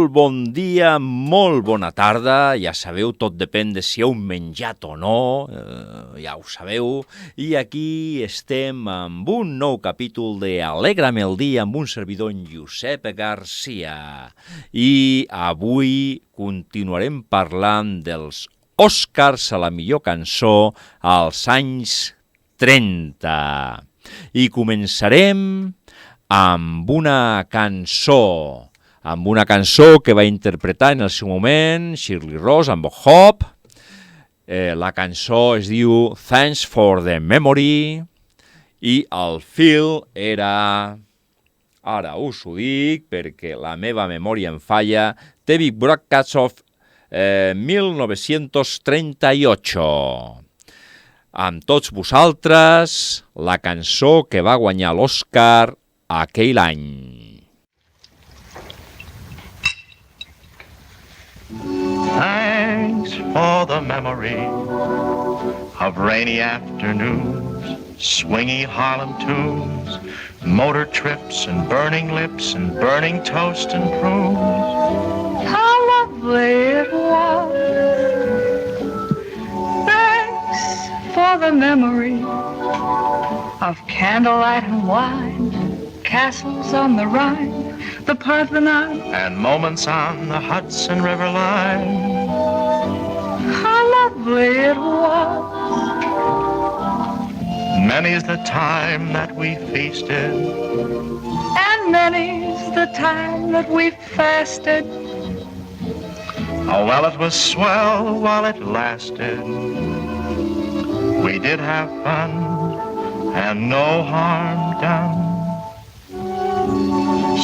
Molt bon dia, molt bona tarda. Ja sabeu, tot depèn de si heu menjat o no, ja ho sabeu. I aquí estem amb un nou capítol de Alegra'm el dia amb un servidor, en Josep Garcia. I avui continuarem parlant dels Oscars a la millor cançó als anys 30. I començarem amb una cançó que va interpretar en el seu moment Shirley Rose amb Bob Hope. La cançó es diu Thanks for the Memory i el film era, ara us ho dic perquè la meva memòria em falla, TV Broadcast of 1938. Amb tots vosaltres, la cançó que va guanyar l'Oscar aquell any. Thanks for the memory of rainy afternoons, swingy Harlem tunes, motor trips and burning lips and burning toast and prunes. How lovely it was. Thanks for the memory of candlelight and wine, castles on the Rhine, the Parthenon, and moments on the Hudson River line. how lovely it was. Many's the time that we feasted, And many's the time that we fasted. oh well, it was swell while it lasted. We did have fun and no harm done.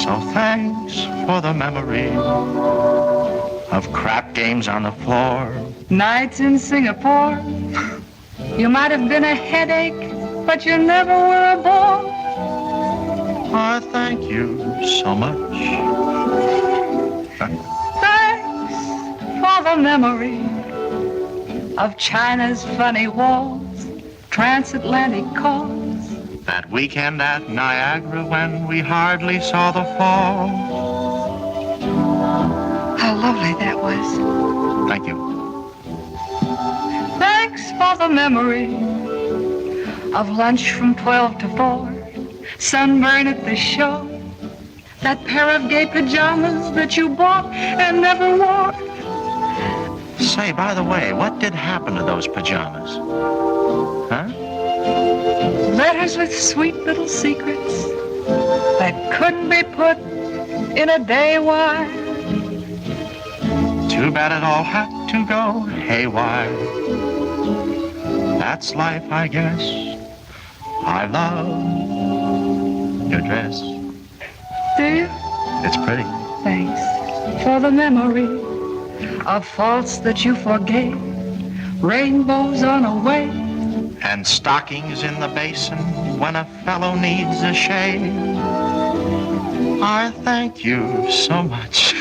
So thanks for the memory of crap games on the floor, Nights in Singapore, you might have been a headache, but you never were a bore. I thank you so much. Thanks for the memory of China's funny walls, transatlantic calls. That weekend at Niagara when we hardly saw the fall. How lovely that was. Thank you. Thanks for the memory of lunch from 12 to 4, sunburn at the shore, that pair of gay pajamas that you bought and never wore. Say, by the way, what did happen to those pajamas? Huh? Letters with sweet little secrets that couldn't be put in a day wire. Too bad it all had to go haywire. That's life, I guess. I love your dress. Do you? It's pretty. Thanks for the memory of faults that you forgave, rainbows on a wave. And stockings in the basin when a fellow needs a shave. I thank you so much.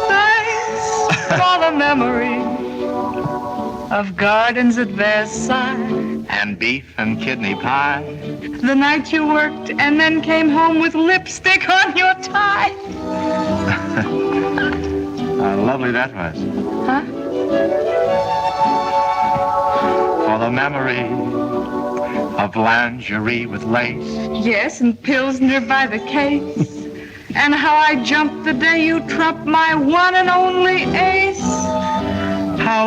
Thanks for the memory of gardens at Versailles, And beef and kidney pie. the night you worked and then came home with lipstick on your tie. How lovely that was. Huh? For the memory of lingerie with lace. Yes, and Pilsner by the case. And how I jumped the day you trumped my one and only ace. How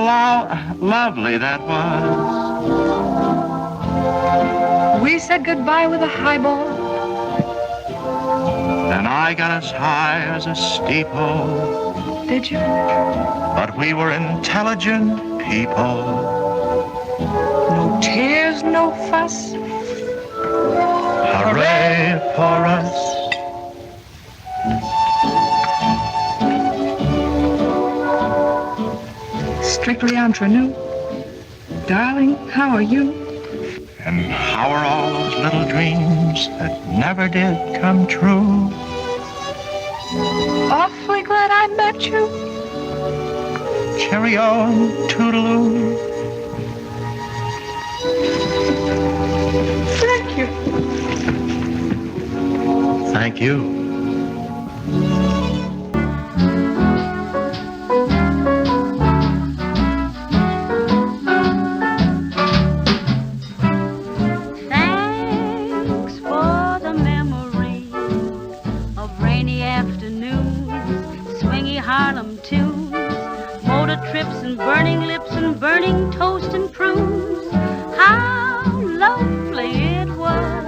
lovely that was. We said goodbye with a highball. Then I got as high as a steeple. Did you? But we were intelligent people. No tears, no fuss. Hooray for us. Strictly entre nous. Darling, how are you? And how are all those little dreams that never did come true? Awfully glad I met you. Cheerio and toodaloo. Thank you. Thank you. swingy Harlem tunes, motor trips and burning lips and burning toast and prunes. How lovely it was.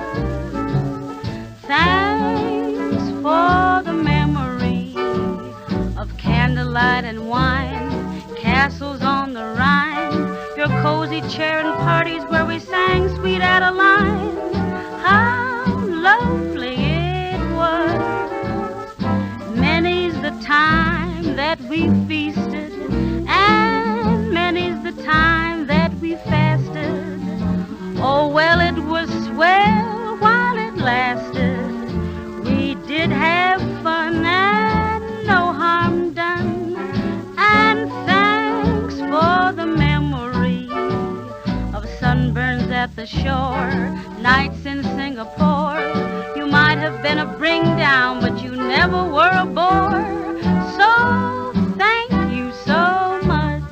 Thanks for the memory of candlelight and wine, castles on the Rhine, your cozy chair and parties where we sang Sweet Adeline. How lovely it was. Many's the time that we feasted, and many's the time that we fasted. Oh, well, it was swell while it lasted. We did have fun and no harm done. And thanks for the memory of sunburns at the shore, nights in Singapore. You might have been a bring down, but you never were a bore. So thank you so much.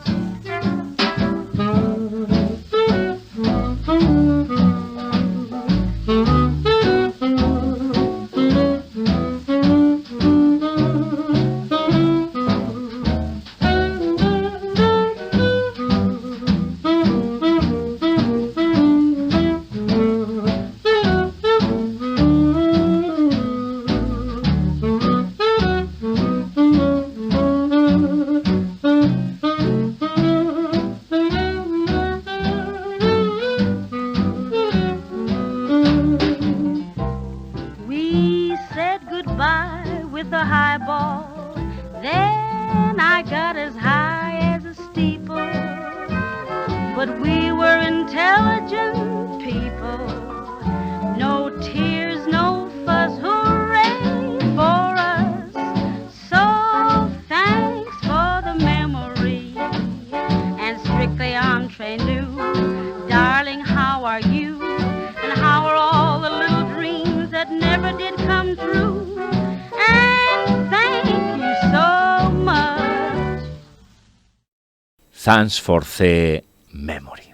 Thanks for the Memory,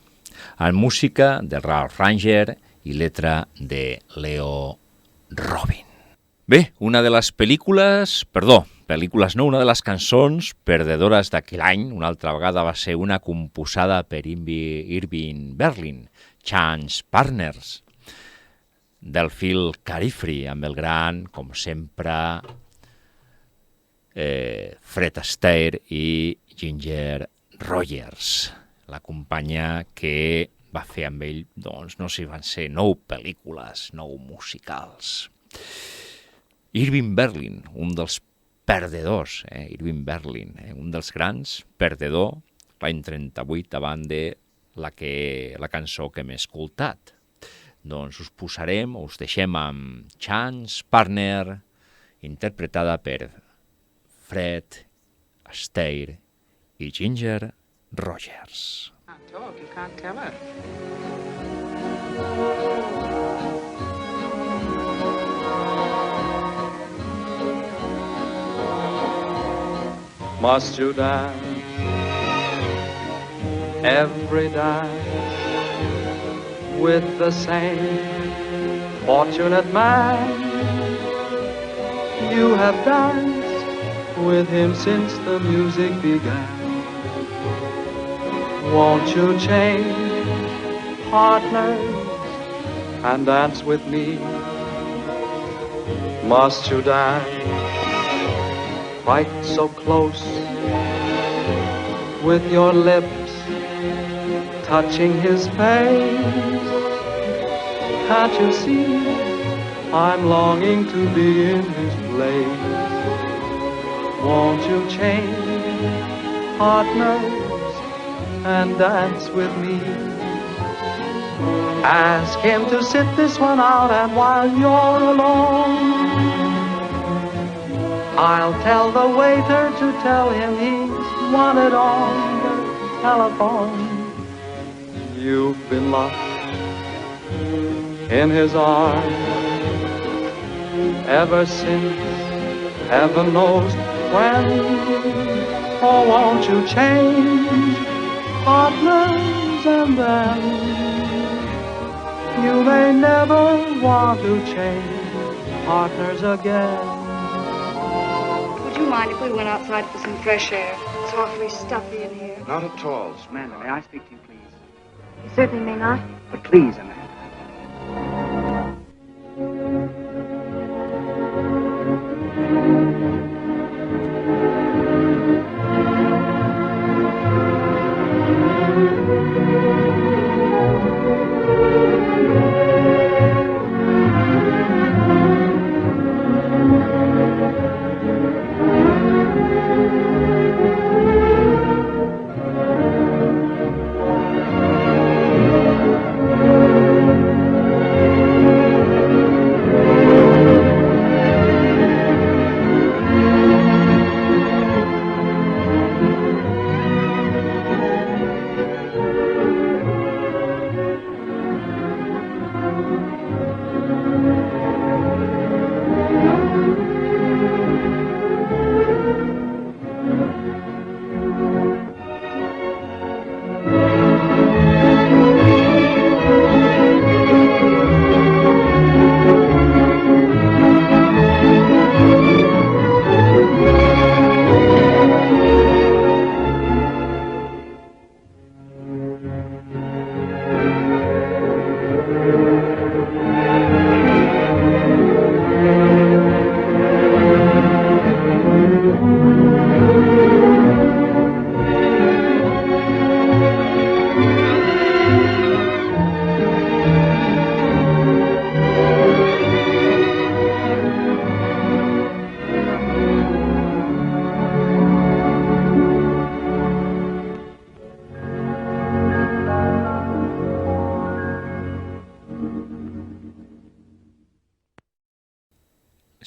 amb música de Ralph Ranger i letra de Leo Robin. Bé, una de les una de les cançons perdedores d'aquell any, una altra vegada va ser una composada per Irving Berlin, Chance Partners, del Phil Carifree, amb el gran, com sempre, Fred Astaire i Ginger Rogers, la companya que va fer amb ell, doncs, no sé si van ser 9 pel·lícules, 9 musicals. Irving Berlin, un dels perdedors, Irving Berlin, un dels grans perdedor, l'any 38, davant de la cançó que hem escoltat. Doncs us posarem, us deixem amb Chance Partner, interpretada per Fred Astaire i Ginger Rogers. Can't talk, you can't tell her. Must you dance every day with the same fortunate man? You have danced with him since the music began. Won't you change partners and dance with me? Must you dance right so close with your lips touching his face? Can't you see I'm longing to be in his place? Won't you change partners and dance with me? Ask him to sit this one out, and while you're alone, I'll tell the waiter to tell him he's wanted on the telephone. You've been locked in his arms ever since heaven knows when. Oh, won't you change partners and then you may never want to change partners again. Would you you mind if we went outside for some fresh air? It's awfully stuffy in here. Not at all. Amanda, may I speak to you, please? You certainly may not. But please, Amanda.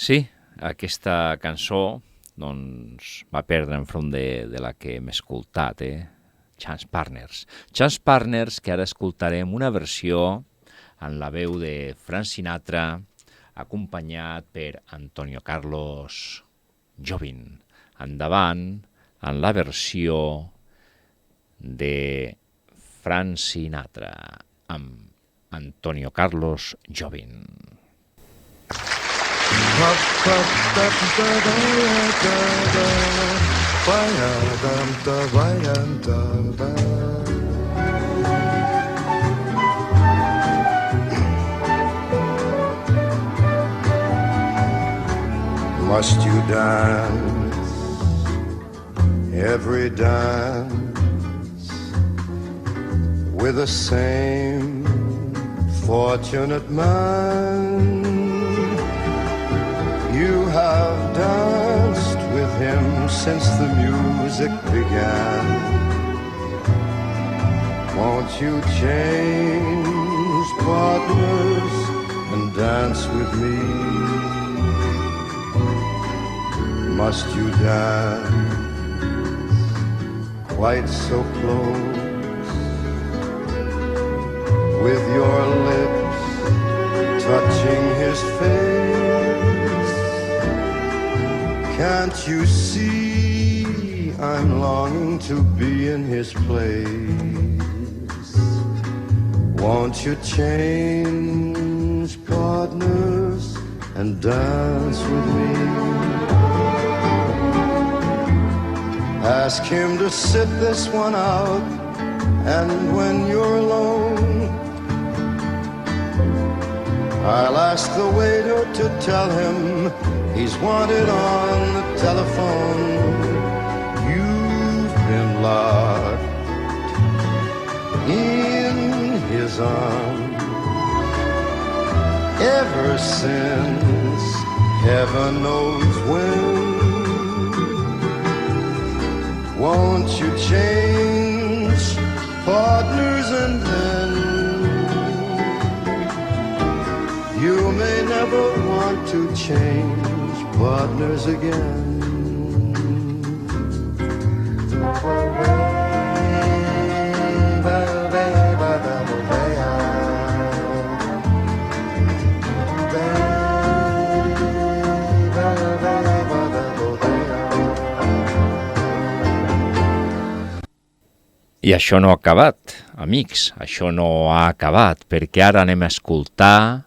Sí, aquesta cançó doncs, va perdre enfront de la que hem escoltat, Chance Partners. Chance Partners, que ara escoltarem una versió en la veu de Frank Sinatra, acompanyat per Antonio Carlos Jobim. Endavant, en la versió de Frank Sinatra amb Antonio Carlos Jobim. Must you dance every dance with the same fortunate man? You have danced with him since the music began. Won't you change partners and dance with me? Must you dance quite so close with your lips touching his face? Can't you see I'm longing to be in his place? Won't you change partners and dance with me? Ask him to sit this one out, and when you're alone, I'll ask the waiter to tell him he's wanted on the telephone. You've been locked in his arms ever since heaven knows when. Won't you change partners and then you may never want to change partners again. I això no ha acabat, amics, això no ha acabat, perquè ara anem a escoltar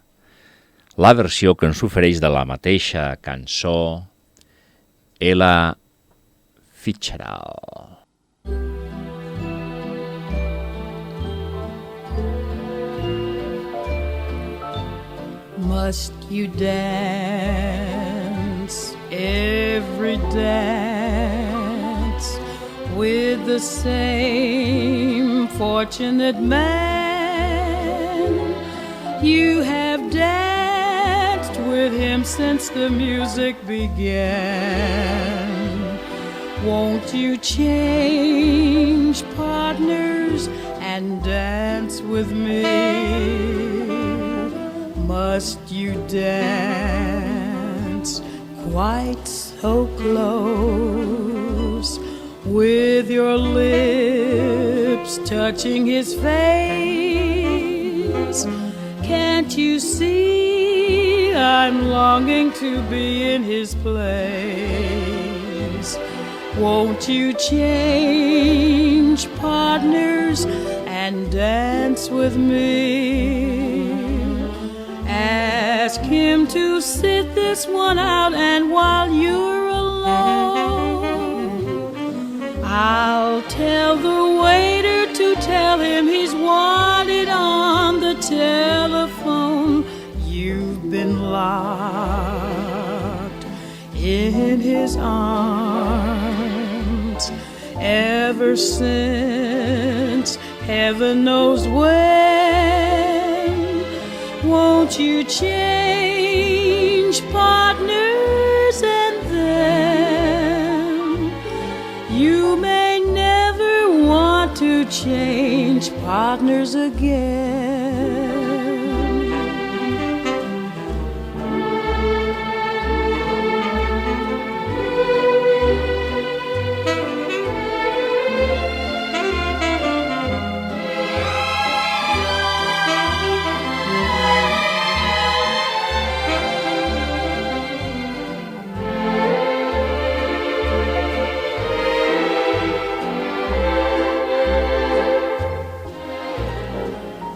la versió que ens ofereix de la mateixa cançó Ella Fitzgerald. Must you dance every dance with the same fortunate man? You have danced with him since the music began. Won't you change partners and dance with me? Must you dance quite so close, with your lips touching his face? Can't you see I'm longing to be in his place? Won't you change partners and dance with me? Ask him to sit this one out, and while you're alone, I'll tell the waiter to tell him he's wanted on the telephone. You've been locked in his arms ever since heaven knows when. Won't you change partners, and then you may never want to change partners again.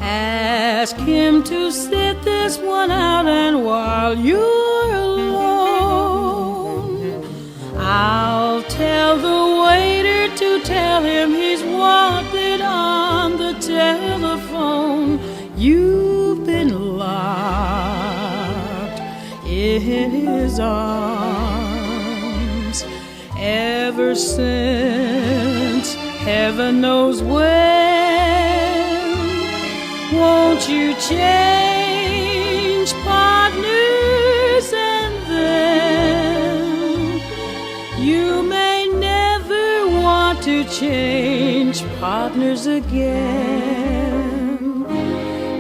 Ask him to sit this one out, and while you're alone, I'll tell the waiter to tell him he's wanted on the telephone. You've been locked in his arms ever since heaven knows when. Won't you change partners, and then you may never want to change partners again.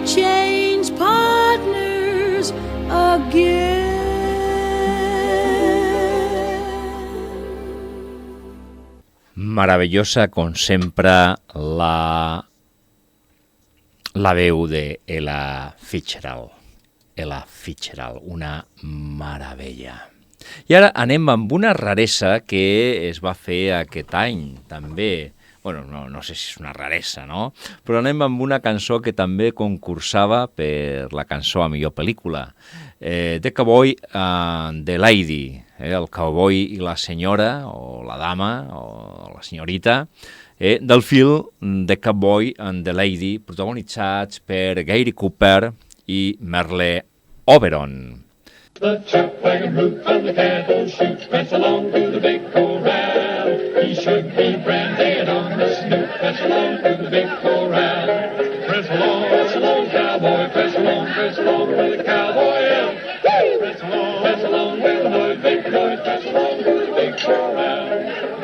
Change partners again. Meravellosa, com sempre, la veu de Ella Fitzgerald. Ella Fitzgerald, una meravella. I ara anem amb una raresa que es va fer aquest any, també. Bueno, no sé si és una raresa, no? Però anem amb una cançó que també concursava per la cançó a millor pel·lícula. The Cowboy and the Lady, el cowboy i la senyora, o la dama, o la senyorita, del film The Cowboy and the Lady, protagonitzats per Gary Cooper i Merle Oberon. The chuck wagon route from the cattle chute press along to the big corral. He should be branded on the snoot. Press along to the big corral. Press along, cowboy. Press along with the cowboy elk. Press along with the boy, big boy. Press along to the big corral.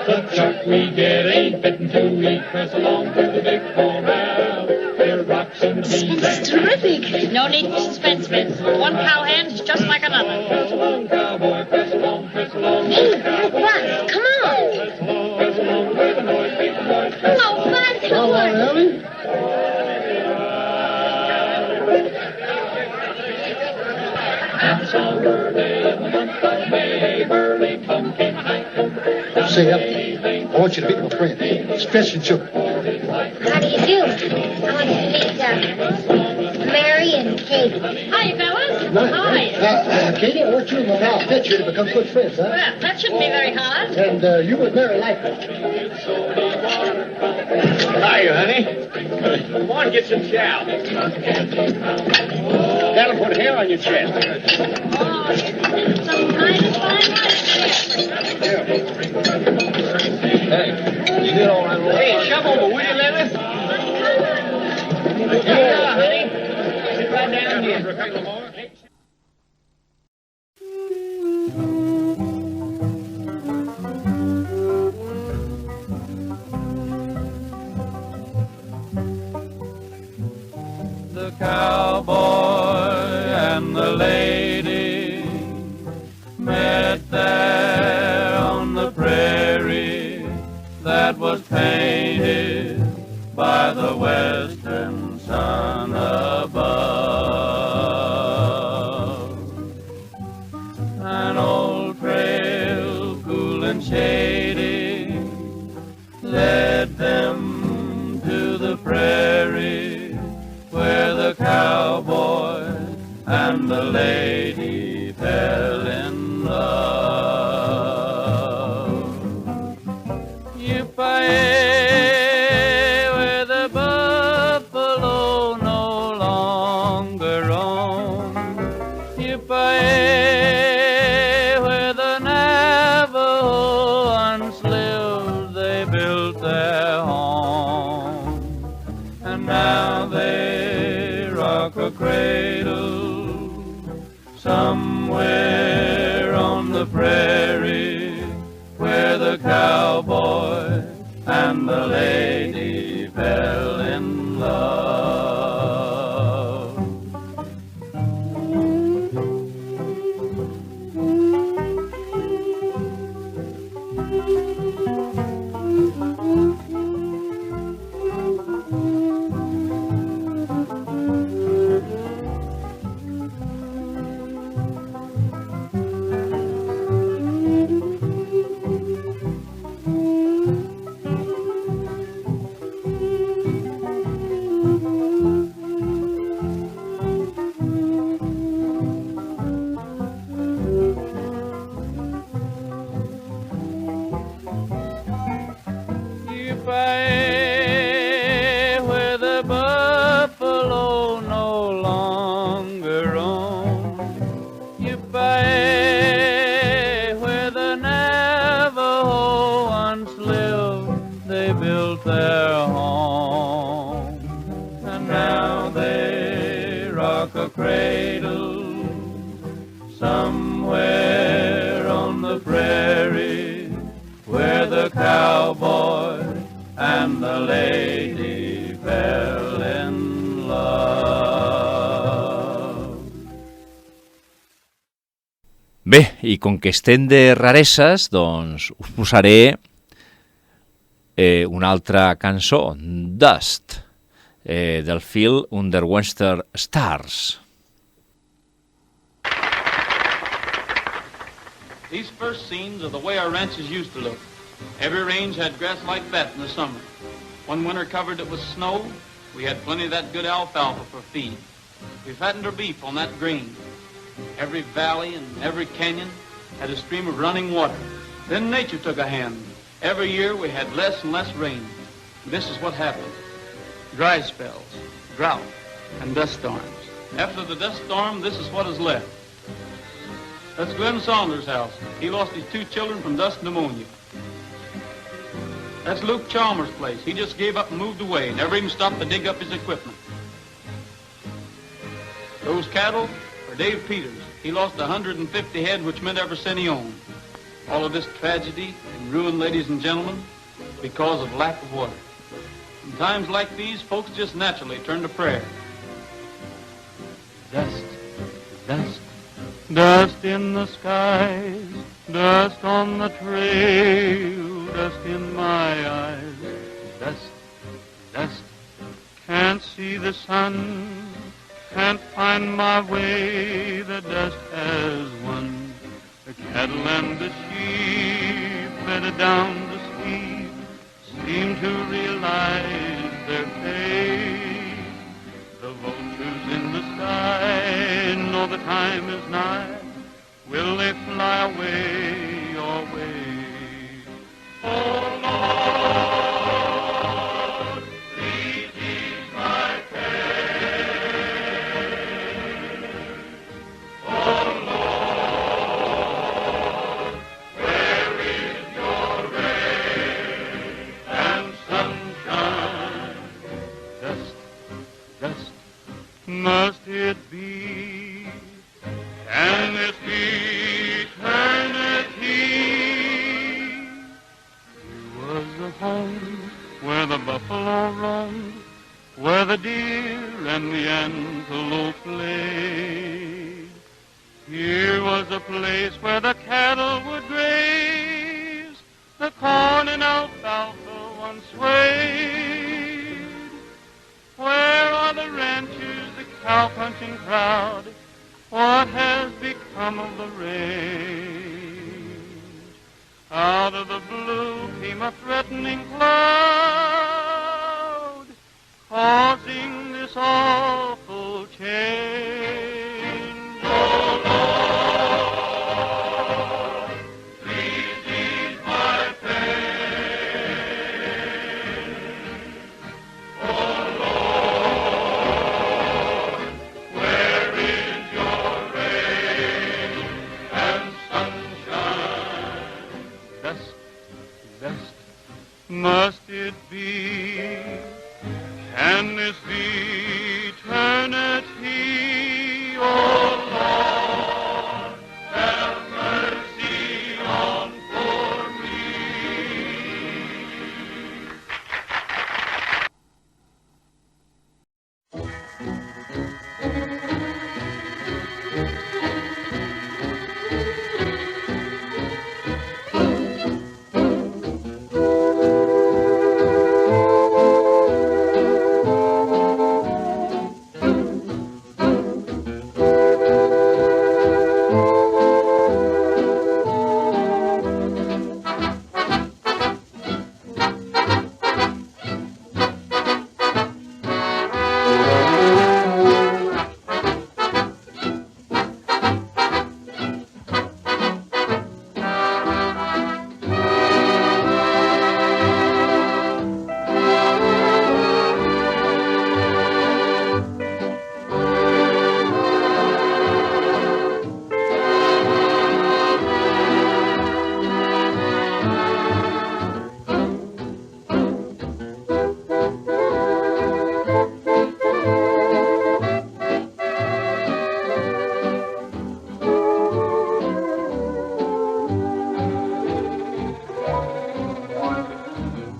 The chuck we get ain't fitting to eat. Press along to the big corral. There rocks and beans. It's terrific. No need for suspense, Vince. One cowhand is just like another. Press along, cowboy. Press along. Hey, Buzz, come on. Press along with the boy, big boy. Hello, Buzz. Hello, Ellie. On summer day in the month of May, early pumpkin hike. Say up. I want you to meet my friend, Stretch and Joe. How do you do? I want you to meet Mary and Kate. Hi, fellas. Hi. Katie, I want you and my pal Fletcher to become good friends, huh? Well, that shouldn't be very hard. And you and Mary Lightfoot. Hiya, honey. Come on, get some chow. That'll put hair on your chest. Oh, some kind of fine Hey, you did all right. Hey, shove over, will you, Larry? Yeah, honey. Sit right down here. For a couple more. The cowboy and the lady met there on the prairie that was painted by the western sun above. An old trail, cool and shady, led them to the prairie where the cowboy and the lady fell in love. Yippee, where the buffalo no longer roam. Yippee, where the Navajo once lived, they built their home. And now they rock a cradle somewhere on the prairie where the cowboy and the lady fell in love. Yippee, where the buffalo no longer roam. Yippee, where the Navajo once lived, they built their home. And now they rock a cradle somewhere on the prairie where the cowboy and the lady fell in love. Bé, i com que estem de rareses, doncs us posaré una altra cançó, Dust, del film Under Western Stars. These first scenes are the way our ranches used to look. Every range had grass like that in the summer. One winter covered it with snow, we had plenty of that good alfalfa for feed. We fattened our beef on that grain. Every valley and every canyon had a stream of running water. Then nature took a hand. Every year we had less and less rain. This is what happened. Dry spells, drought, and dust storms. After the dust storm, this is what is left. That's Glenn Saunders' house. He lost his 2 children from dust pneumonia. That's Luke Chalmers' place. He just gave up and moved away. Never even stopped to dig up his equipment. Those cattle are Dave Peters. He lost 150 head, which meant every cent he owned. All of this tragedy and ruin, ladies and gentlemen, because of lack of water. In times like these, folks just naturally turn to prayer. Dust, dust, dust in the skies, dust on the trail, dust in my eyes. Dust, dust, can't see the sun, can't find my way, the dust has won. The cattle and the sheep bedded down to sleep seem to realize their fate. The vultures in the sky know the time time is nigh, will they fly away your way? Oh Lord, please ease my pain. Oh Lord, where is your rain and sunshine? Dust, dust, must it be? Can this be eternity? Here was the home where the buffalo roamed, where the deer and the antelope played. Here was a place where the cattle would graze, the corn and alfalfa once swayed. Where are the ranchers, the cow-punching crowd? What has become of the range? Out of the blue came a threatening cloud, causing this awful change. Oh Lord, please ease my pain. Oh Lord, where is your rain and sunshine? Dust, dust, must it be? Can this be eternity? Oh Lord, have mercy on poor me.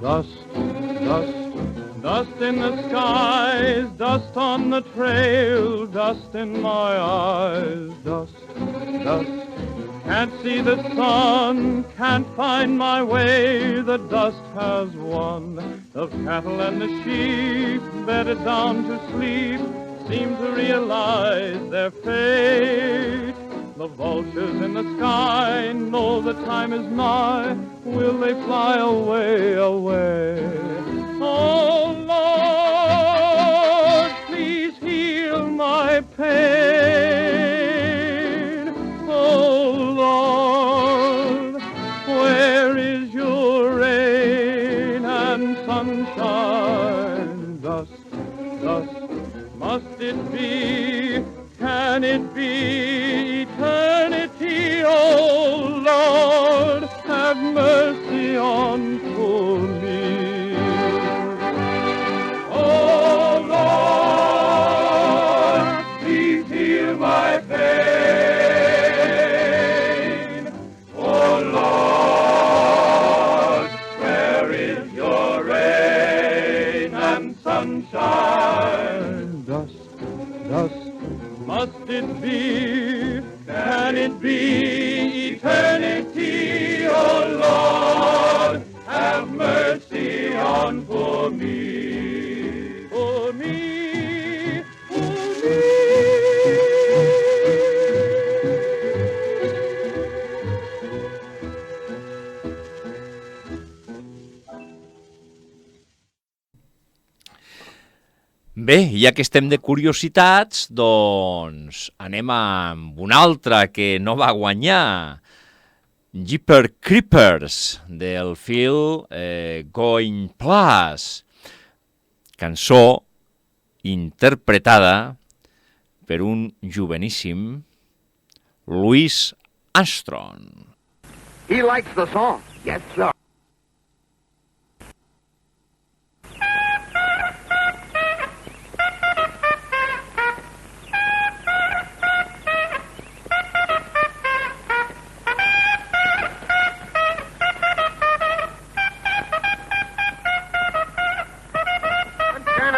Dust, dust, dust in the skies, dust on the trail, dust in my eyes, dust, dust. Can't see the sun, can't find my way, the dust has won. The cattle and the sheep, bedded down to sleep, seem to realize their fate. The vultures in the sky know the time is nigh. Will they fly away, away? Oh, Lord, please heal my pain. Oh, Lord, where is your rain and sunshine? Dust, dust, must it be? Can it be eternity? Oh, Lord, have mercy on poor me. Oh, Lord, please heal my pain. Oh, Lord, where is your rain and sunshine? Dust, dust, must it be? Bé, ja que estem de curiositats, doncs anem amb una altra que no va guanyar. Jeepers Creepers, del film Going Plus. Cançó interpretada per un joveníssim Louis Armstrong. He likes the song. Yes, sir.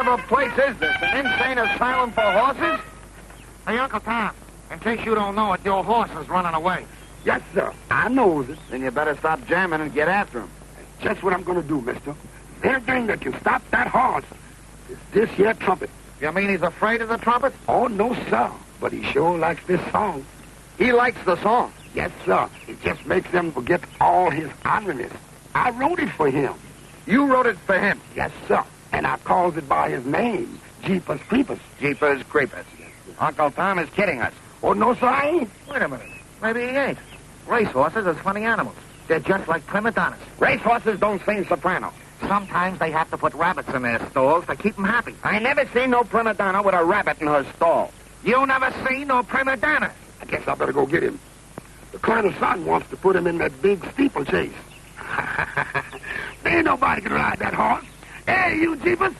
What place is this? An insane asylum for horses? Hey, Uncle Tom, in case you don't know it, your horse is running away. Yes, sir. I knows it. Then you better stop jamming and get after him. That's just what I'm going to do, mister. The only thing that can stop that horse is this here trumpet. You mean he's afraid of the trumpet? Oh, no, sir. But he sure likes this song. He likes the song? Yes, sir. It just makes him forget all his ugliness. I wrote it for him. You wrote it for him? Yes, sir. And I calls it by his name, Jeepers Creepers. Jeepers Creepers. Uncle Tom is kidding us. Oh, no, sir, I ain't. Wait a minute. Maybe he ain't. Racehorses is funny animals. They're just like prima donnas. Racehorses don't sing soprano. Sometimes they have to put rabbits in their stalls to keep them happy. I never seen no prima donna with a rabbit in her stall. You never seen no prima donna? I guess I better go get him. The colonel's son wants to put him in that big steeplechase. There ain't nobody can ride that horse. Hey, you Jeepers!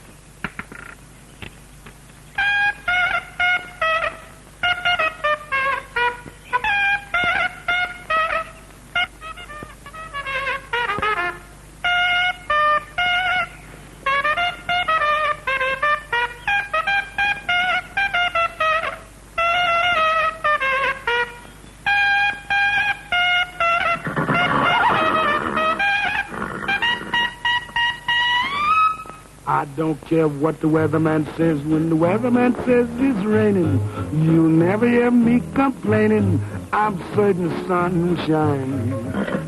I don't care what the weatherman says. When the weatherman says it's raining, you'll never hear me complaining. I'm certain the sun will shine.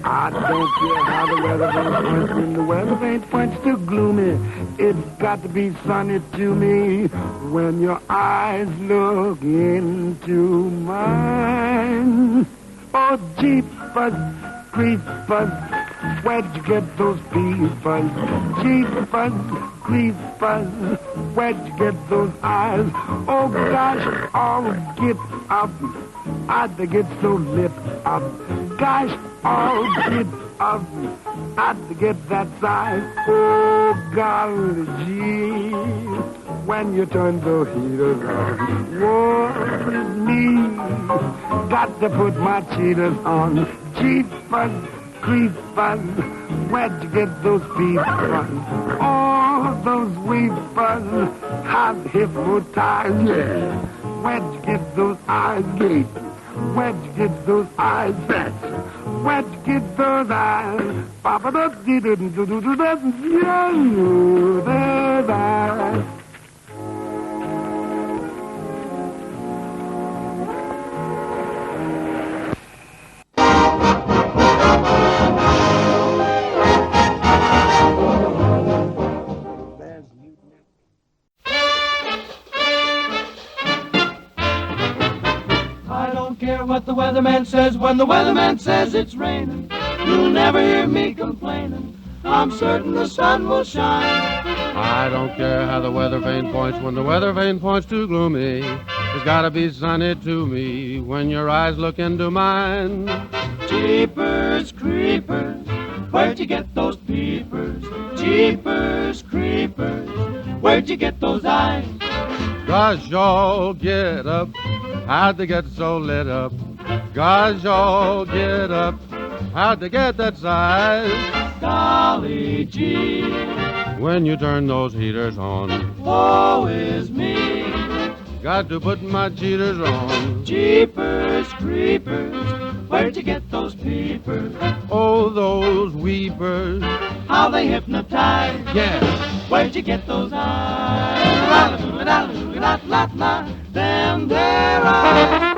I don't care how the weather vane points. When the weather vane points to gloomy, it's got to be sunny to me. When your eyes look into mine. Oh, Jeepers Creepers, where'd you get those peepers? Jeepers Creepers, where'd you get those eyes? Oh gosh, oh get up, I'd get so lit up. Gosh, oh get up, I'd get that size. Oh golly gee, when you turn the heaters on, woe is me, got to put my cheaters on. Jeepers Creepers, where'd you get those peepers? Oh, those weepers, I'm hypnotized, yeah. Where'd you get those eyes gate? Where'd you get those eyes fat? Where'd you get those eyes? Papa does those eyes. What the weatherman says when the weatherman says it's raining, you'll never hear me complaining. I'm certain the sun will shine. I don't care how the weather vane points. When the weather vane points too gloomy, it's gotta be sunny to me when your eyes look into mine. Jeepers Creepers, where'd you get those peepers? Jeepers Creepers, where'd you get those eyes? Gosh, y'all get up, how'd they get so lit up? Gosh, y'all get up, how'd they get that size? Golly gee, when you turn those heaters on, woe is me, got to put my cheaters on. Jeepers Creepers, where'd you get those peepers? Oh, those weepers, how they hypnotize. Yeah, where'd you get those eyes? Them there eyes.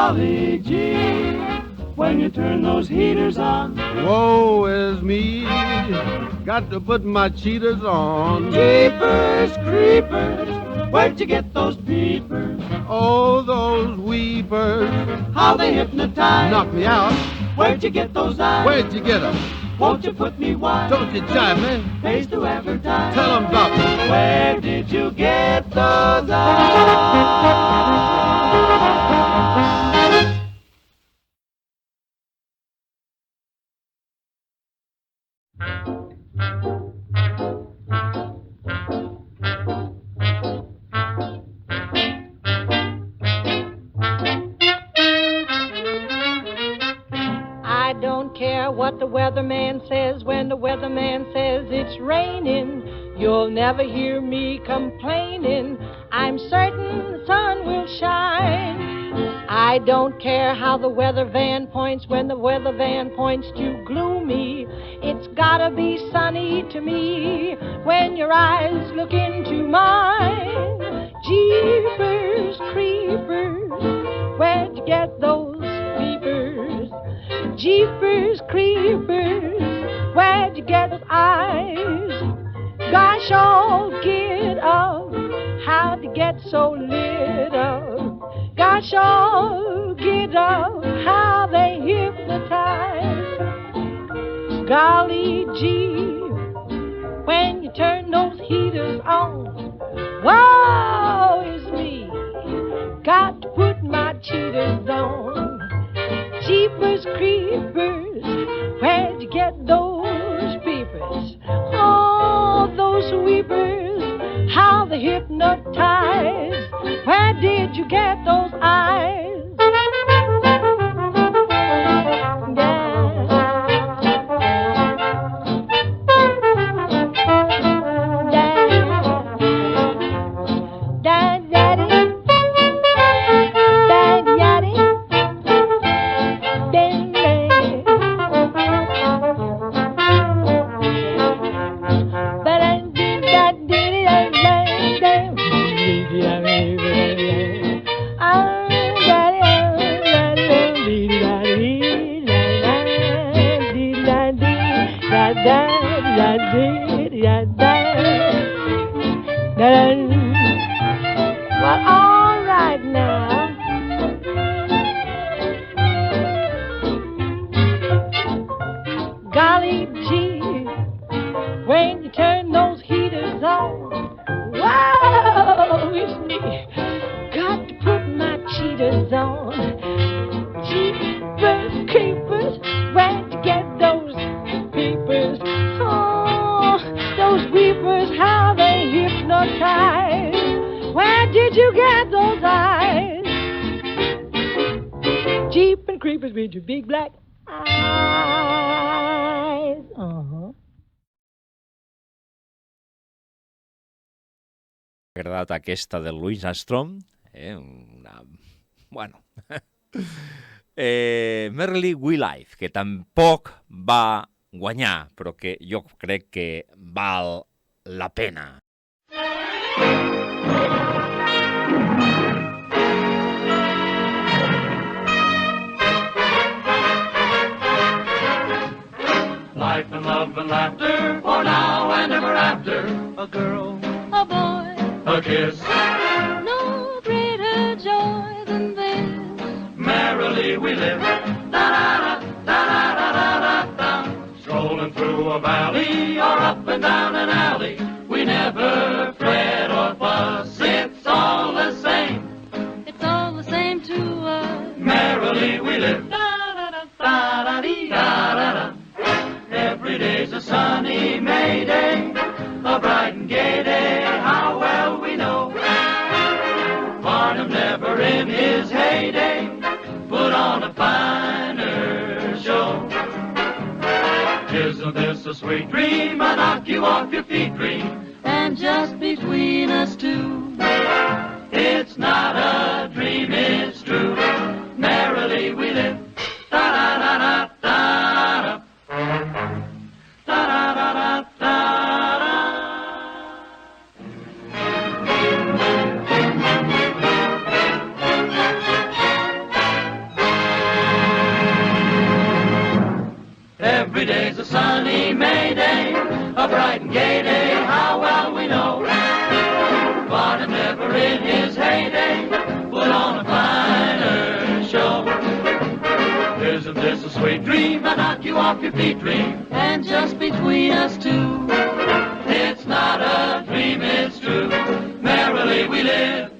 Golly gee, when you turn those heaters on. Woe is me, got to put my cheaters on. Jeepers creepers, where'd you get those peepers? Oh, those weepers, How they hypnotize. knock me out. Where'd you get those eyes? Where'd you get 'em? Won't you put me wise? Don't you jive me. Pays to advertise. Tell 'em about me. Where did you get those eyes? I don't care what the weatherman says when the weatherman says it's raining. You'll never hear me complaining. I'm certain the sun will shine. I don't care how the weather van points when the weather van points to gloomy. It's gotta be sunny to me when your eyes look into mine. Jeepers creepers, where'd you get those peepers? Jeepers creepers, where'd you get those eyes? Gosh, all get up, how'd you get so lit up? Gosh, all get up, how they hypnotize. Golly gee, when you turn those heaters on. Woe is me, got to put my cheaters on. Jeepers creepers, where'd you get those peepers? Oh, those weepers, how they hypnotize. Where did you get those eyes? Well, all right now. Golly gee, when you turn those heaters on. Whoa, it's me. Got to put my cheaters on. Jeepers creepers, where'd you get those peepers? Oh, those weepers, how they hypnotize. Where did you get those eyes? Jeep and creepers with your big black eyes. M'ha agradat aquesta de Louis Armstrong. Bueno. Merrily We Live, que tampoc va guanyar, però que jo crec que val la pena. Life and love and laughter, for now and ever after. A girl, A boy, a kiss, no greater joy than this. merrily we live. Da-da-da, da-da-da-da-da-da. Strolling through a valley or up and down an alley, we never fret or fuss. It's all the same. It's all the same to us. Merrily we live. Da-da-da-da-da-da. Every day's a sunny May day, a bright and gay day, how well we know. Barnum never in his heyday put on a finer show. Isn't this a sweet dream, a knock you off your feet dream? And just between us two, It's not a dream, it's true. Merrily we live. Da-da-da-da-da-da. Da-da-da-da-da-da. sunny May Day, a bright and gay day, how well we know. Barnum never in his heyday put on a finer show. Isn't this a sweet dream? I knock you off your feet, dream. And just between us two, it's not a dream, it's true. Merrily we live.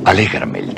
Alégrame el